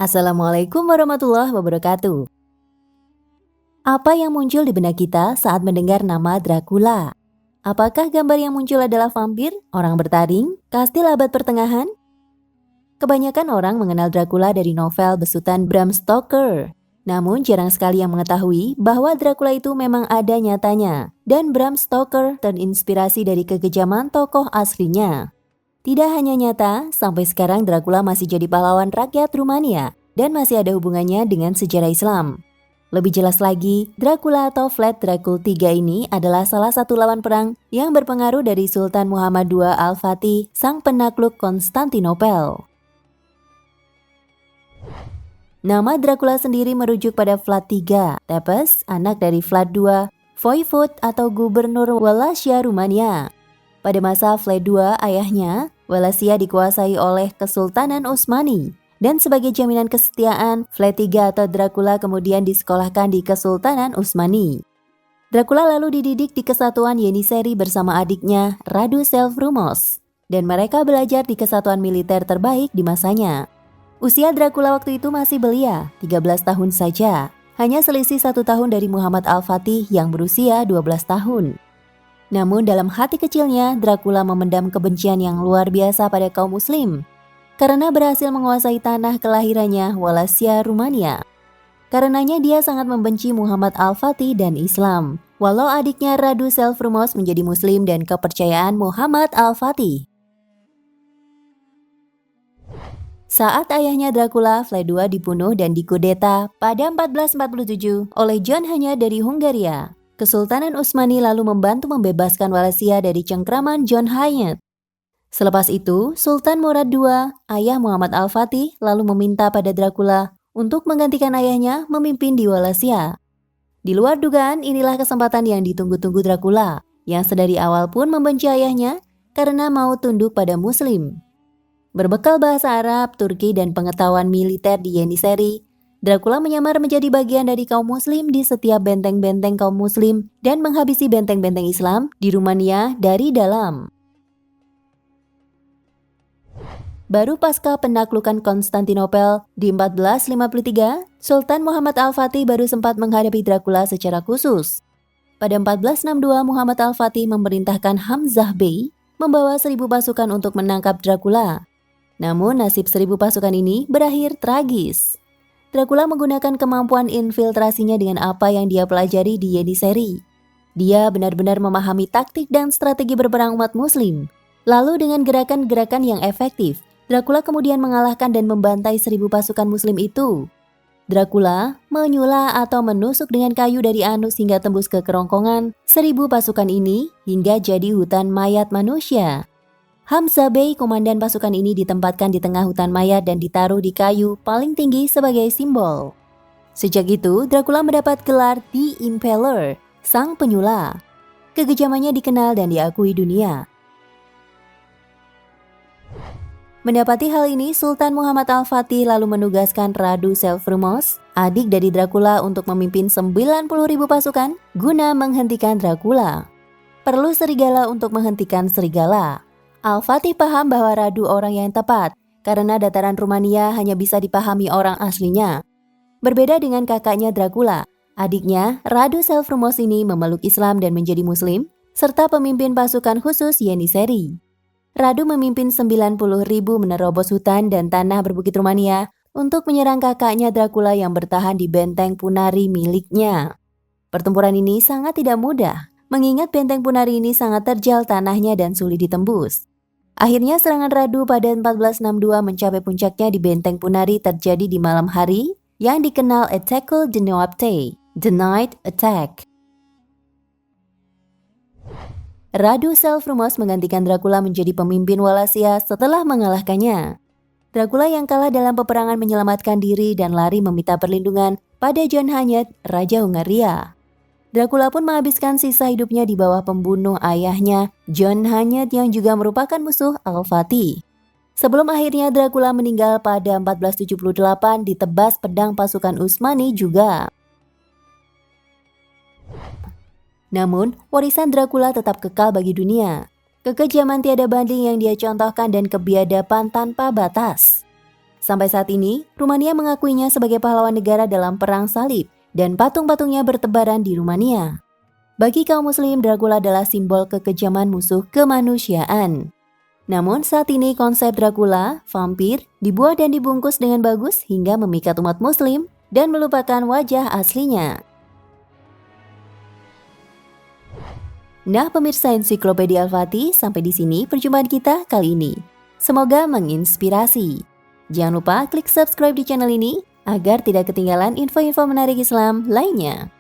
Assalamualaikum warahmatullahi wabarakatuh. Apa yang muncul di benak kita saat mendengar nama Dracula? Apakah gambar yang muncul adalah vampir, orang bertaring, kastil abad pertengahan? Kebanyakan orang mengenal Dracula dari novel besutan Bram Stoker. Namun jarang sekali yang mengetahui bahwa Dracula itu memang ada nyatanya. Dan Bram Stoker terinspirasi dari kekejaman tokoh aslinya. Tidak hanya nyata, sampai sekarang Dracula masih jadi pahlawan rakyat Rumania dan masih ada hubungannya dengan sejarah Islam. Lebih jelas lagi, Dracula atau Vlad Dracul III ini adalah salah satu lawan perang yang berpengaruh dari Sultan Muhammad II Al-Fatih, sang penakluk Konstantinopel. Nama Dracula sendiri merujuk pada Vlad III, Tepes, anak dari Vlad II, Voivod atau gubernur Wallachia Rumania. Pada masa Vlad II, ayahnya, Wallachia dikuasai oleh Kesultanan Utsmani. Dan sebagai jaminan kesetiaan, Vlad III atau Dracula kemudian disekolahkan di Kesultanan Utsmani. Dracula lalu dididik di Kesatuan Yenisei bersama adiknya, Radu Selvrumos. Dan mereka belajar di kesatuan militer terbaik di masanya. Usia Dracula waktu itu masih belia, 13 tahun saja. Hanya selisih 1 tahun dari Muhammad Al-Fatih yang berusia 12 tahun. Namun dalam hati kecilnya, Dracula memendam kebencian yang luar biasa pada kaum muslim. Karena berhasil menguasai tanah kelahirannya, Wallachia Rumania. Karenanya dia sangat membenci Muhammad Al-Fatih dan Islam, walau adiknya Radu Selvrumos menjadi muslim dan kepercayaan Muhammad Al-Fatih. Saat ayahnya Dracula, Vlad II dibunuh dan dikudeta pada 1447 oleh John Hanya dari Hungaria. Kesultanan Utsmani lalu membantu membebaskan Wallachia dari cengkraman John Hanya. Selepas itu, Sultan Murad II, ayah Muhammad Al-Fatih, lalu meminta pada Dracula untuk menggantikan ayahnya memimpin di Wallachia. Di luar dugaan, inilah kesempatan yang ditunggu-tunggu Dracula, yang sedari awal pun membenci ayahnya karena mau tunduk pada Muslim. Berbekal bahasa Arab, Turki, dan pengetahuan militer di Yenisei, Dracula menyamar menjadi bagian dari kaum Muslim di setiap benteng-benteng kaum Muslim dan menghabisi benteng-benteng Islam di Rumania dari dalam. Baru pasca penaklukan Konstantinopel di 1453, Sultan Muhammad Al-Fatih baru sempat menghadapi Dracula secara khusus. Pada 1462, Muhammad Al-Fatih memerintahkan Hamzah Bey membawa 1.000 pasukan untuk menangkap Dracula. Namun nasib 1.000 pasukan ini berakhir tragis. Dracula menggunakan kemampuan infiltrasinya dengan apa yang dia pelajari di Yenisei. Dia benar-benar memahami taktik dan strategi berperang umat muslim. Lalu dengan gerakan-gerakan yang efektif, Dracula kemudian mengalahkan dan membantai 1.000 pasukan muslim itu. Dracula menyulah atau menusuk dengan kayu dari anus hingga tembus ke kerongkongan 1.000 pasukan ini hingga jadi hutan mayat manusia. Hamzah Bey, komandan pasukan ini, ditempatkan di tengah hutan mayat dan ditaruh di kayu paling tinggi sebagai simbol. Sejak itu, Dracula mendapat gelar The Impaler, sang penyulah. Kekejamannya dikenal dan diakui dunia. Mendapati hal ini, Sultan Muhammad Al-Fatih lalu menugaskan Radu Selvrumos, adik dari Dracula, untuk memimpin 90.000 pasukan guna menghentikan Dracula. Perlu serigala untuk menghentikan serigala. Al-Fatih paham bahwa Radu orang yang tepat, karena dataran Rumania hanya bisa dipahami orang aslinya. Berbeda dengan kakaknya Dracula, adiknya Radu Selvrumos ini memeluk Islam dan menjadi Muslim, serta pemimpin pasukan khusus Yenisei. Radu memimpin 90.000 menerobos hutan dan tanah berbukit Rumania untuk menyerang kakaknya Dracula yang bertahan di benteng Punari miliknya. Pertempuran ini sangat tidak mudah, mengingat benteng Punari ini sangat terjal tanahnya dan sulit ditembus. Akhirnya serangan Radu pada 1462 mencapai puncaknya di benteng Punari terjadi di malam hari yang dikenal Attaque de Noapte, The Night Attack. Radu Selvrumos menggantikan Dracula menjadi pemimpin Wallachia setelah mengalahkannya. Dracula yang kalah dalam peperangan menyelamatkan diri dan lari meminta perlindungan pada John Hanya, Raja Hungaria. Dracula pun menghabiskan sisa hidupnya di bawah pembunuh ayahnya, John Hanya, yang juga merupakan musuh Al-Fatih. Sebelum akhirnya Dracula meninggal pada 1478 ditebas pedang pasukan Utsmani juga. Namun, warisan Dracula tetap kekal bagi dunia. Kekejaman tiada banding yang dia contohkan dan kebiadaban tanpa batas. Sampai saat ini, Rumania mengakuinya sebagai pahlawan negara dalam Perang Salib, dan patung-patungnya bertebaran di Rumania. Bagi kaum muslim, Dracula adalah simbol kekejaman musuh kemanusiaan. Namun saat ini konsep Dracula, vampir, dibuat dan dibungkus dengan bagus hingga memikat umat muslim dan melupakan wajah aslinya. Nah pemirsa Ensiklopedia Al-Fatih, sampai di sini perjumpaan kita kali ini. Semoga menginspirasi. Jangan lupa klik subscribe di channel ini agar tidak ketinggalan info-info menarik Islam lainnya.